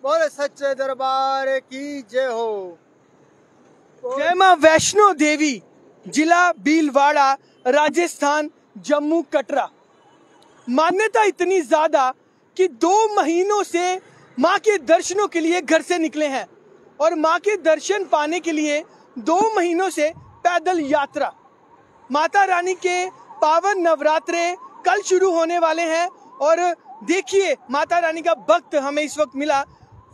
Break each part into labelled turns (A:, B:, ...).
A: बोले सच्चे दरबार की जय हो।
B: जय मां वैष्णो देवी, जिला भीलवाड़ा, राजस्थान, जम्मू कटरा। मान्यता इतनी ज्यादा कि 2 महीनों से मां के दर्शनों के लिए घर से निकले हैं और मां के दर्शन पाने के लिए 2 महीनों से पैदल यात्रा। माता रानी के पावन नवरात्रे कल शुरू होने वाले हैं और देखिए माता रानी का भक्त हमें इस वक्त मिला।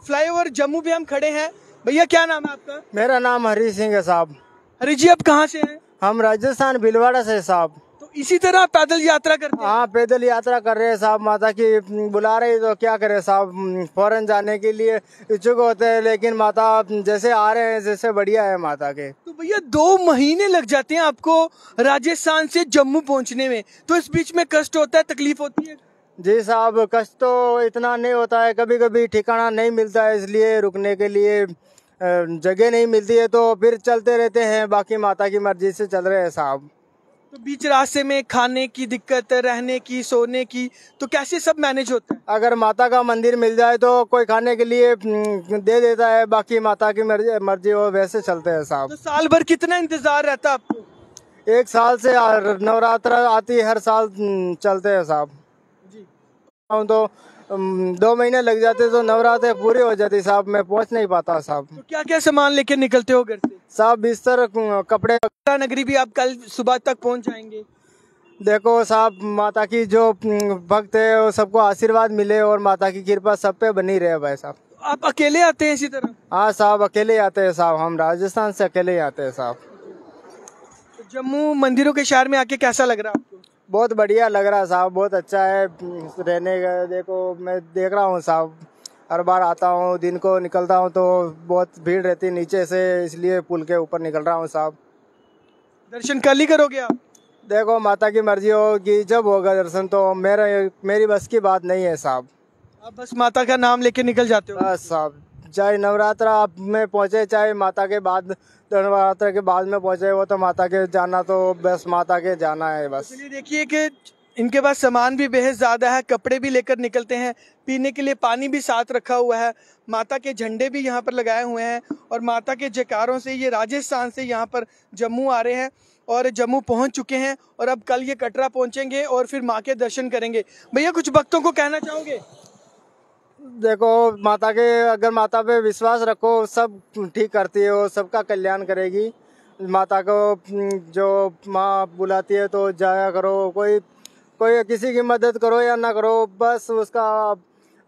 B: फ्लाईओवर जम्मू पे हम खड़े हैं। भैया क्या नाम है आपका?
A: मेरा नाम हरी सिंह है साहब।
B: हरी जी, आप कहाँ से हैं?
A: हम राजस्थान भीलवाड़ा से साहब।
B: तो इसी तरह पैदल यात्रा करते हैं?
A: हाँ, पैदल यात्रा कर रहे हैं साहब। माता की बुला रही तो क्या करे साहब, फौरन जाने के लिए इच्छुक होते हैं, लेकिन माता जैसे आ रहे हैं जैसे बढ़िया है माता के।
B: तो भैया 2 महीने लग जाते हैं आपको राजस्थान से जम्मू पहुंचने में, तो इस बीच में कष्ट होता है, तकलीफ होती है?
A: जी साहब, कष्ट तो इतना नहीं होता है, कभी कभी ठिकाना नहीं मिलता है, इसलिए रुकने के लिए जगह नहीं मिलती है, तो फिर चलते रहते हैं। बाकी माता की मर्जी से चल रहे हैं साहब।
B: तो बीच रास्ते में खाने की दिक्कत, रहने की, सोने की, तो कैसे सब मैनेज होता है?
A: अगर माता का मंदिर मिल जाए तो कोई खाने के लिए दे देता है, बाकी माता की मर्जी हो वैसे चलते हैं साहब।
B: तो साल भर कितना इंतजार रहता है आपको?
A: 1 साल से नवरात्र आती है, हर साल चलते हैं साहब
B: जी।
A: तो 2 महीने लग जाते तो नवरात्र पूरी हो जाती साहब। मैं पहुंच नहीं पाता साहब।
B: तो क्या क्या सामान लेके निकलते हो घर से?
A: साहब बिस्तर, कपड़े।
B: नगरी भी आप कल सुबह तक पहुंच जाएंगे?
A: देखो साहब, माता की जो भक्त है वो सबको आशीर्वाद मिले और माता की कृपा सब पे बनी रहे भाई साहब।
B: आप अकेले आते हैं इसी तरह?
A: हाँ साहब, अकेले आते हैं साहब। हम राजस्थान से अकेले आते हैं साहब।
B: तो जम्मू मंदिरों के शहर में आके कैसा लग रहा है आपको?
A: बहुत बढ़िया लग रहा है साहब, बहुत अच्छा है रहने का। देखो मैं देख रहा हूँ साहब, हर बार आता हूँ, दिन को निकलता हूँ तो बहुत भीड़ रहती है नीचे से, इसलिए पुल के ऊपर निकल रहा हूँ साहब।
B: दर्शन कल ही करोगे आप?
A: देखो माता की मर्जी होगी, जब होगा दर्शन, तो मेरी बस की बात नहीं है साहब।
B: आप बस माता का नाम लेके निकल जाते हो?
A: बस साहब, चाहे नवरात्र आप में पहुँचे, चाहे माता के बाद नवरात्र के बाद में पहुँचे, वो तो माता के जाना, तो बस माता के जाना है बस।
B: चलिए देखिए कि इनके पास सामान भी बेहद ज़्यादा है, कपड़े भी लेकर निकलते हैं, पीने के लिए पानी भी साथ रखा हुआ है, माता के झंडे भी यहाँ पर लगाए हुए हैं और माता के जयकारों से ये राजस्थान से यहाँ पर जम्मू आ रहे हैं और जम्मू पहुँच चुके हैं और अब कल ये कटरा पहुँचेंगे और फिर माँ के दर्शन करेंगे। भैया कुछ भक्तों को कहना चाहोगे?
A: देखो माता के, अगर माता पे विश्वास रखो, सब ठीक करती है, वो सबका कल्याण करेगी। माता को जो माँ बुलाती है तो जाया करो, कोई किसी की मदद करो या ना करो, बस उसका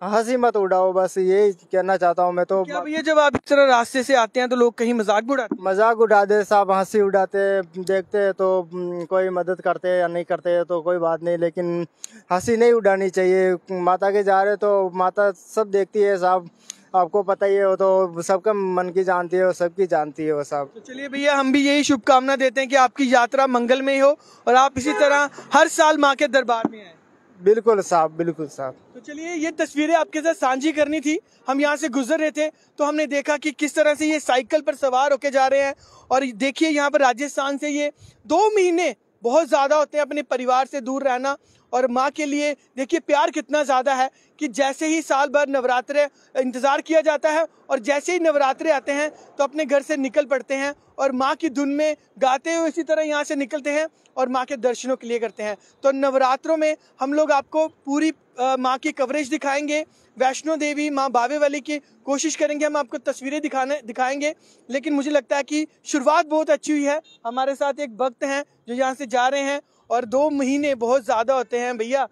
A: हंसी मत उड़ाओ, बस यही कहना चाहता हूँ मैं तो।
B: क्या भैया जब आप इस तरह रास्ते से आते हैं तो लोग कहीं मजाक भी उड़ाते हैं?
A: मजाक उड़ा दे साहब, हंसी उड़ाते देखते हैं तो कोई मदद करते हैं या नहीं करते हैं तो कोई बात नहीं, लेकिन हंसी नहीं उड़ानी चाहिए। माता के जा रहे तो माता सब देखती है साहब, आपको पता ही है, वो तो सबका मन की जानती है, वो सबकी जानती है वो साहब।
B: तो चलिए भैया हम भी यही शुभकामना देते हैं कि आपकी यात्रा मंगलमय हो और आप इसी तरह हर साल माँ के दरबार में आए।
A: बिल्कुल साहब, बिल्कुल साहब।
B: तो चलिए ये तस्वीरें आपके साथ साझी करनी थी। हम यहाँ से गुजर रहे थे तो हमने देखा कि किस तरह से ये साइकिल पर सवार होके जा रहे हैं और देखिए यहाँ पर राजस्थान से ये 2 महीने बहुत ज़्यादा होते हैं अपने परिवार से दूर रहना और माँ के लिए देखिए प्यार कितना ज़्यादा है कि जैसे ही साल भर नवरात्रे इंतज़ार किया जाता है और जैसे ही नवरात्रे आते हैं तो अपने घर से निकल पड़ते हैं और माँ की धुन में गाते हुए इसी तरह यहाँ से निकलते हैं और माँ के दर्शनों के लिए करते हैं। तो नवरात्रों में हम लोग आपको पूरी माँ की कवरेज दिखाएंगे, वैष्णो देवी माँ बावे वाली की कोशिश करेंगे, हम आपको तस्वीरें दिखाएंगे। लेकिन मुझे लगता है कि शुरुआत बहुत अच्छी हुई है। हमारे साथ एक भक्त हैं जो यहाँ से जा रहे हैं और 2 महीने बहुत ज़्यादा होते हैं भैया।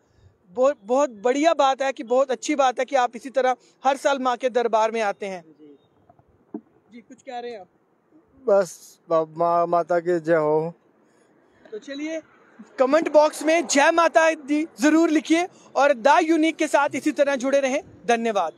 B: बहुत बढ़िया बात है कि बहुत अच्छी बात है कि आप इसी तरह हर साल माँ के दरबार में आते हैं। जी कुछ कह रहे हैं आप?
A: बस माता की जय हो।
B: तो चलिए कमेंट बॉक्स में जय माता दी जरूर लिखिए और द यूनिक के साथ इसी तरह जुड़े रहें। धन्यवाद।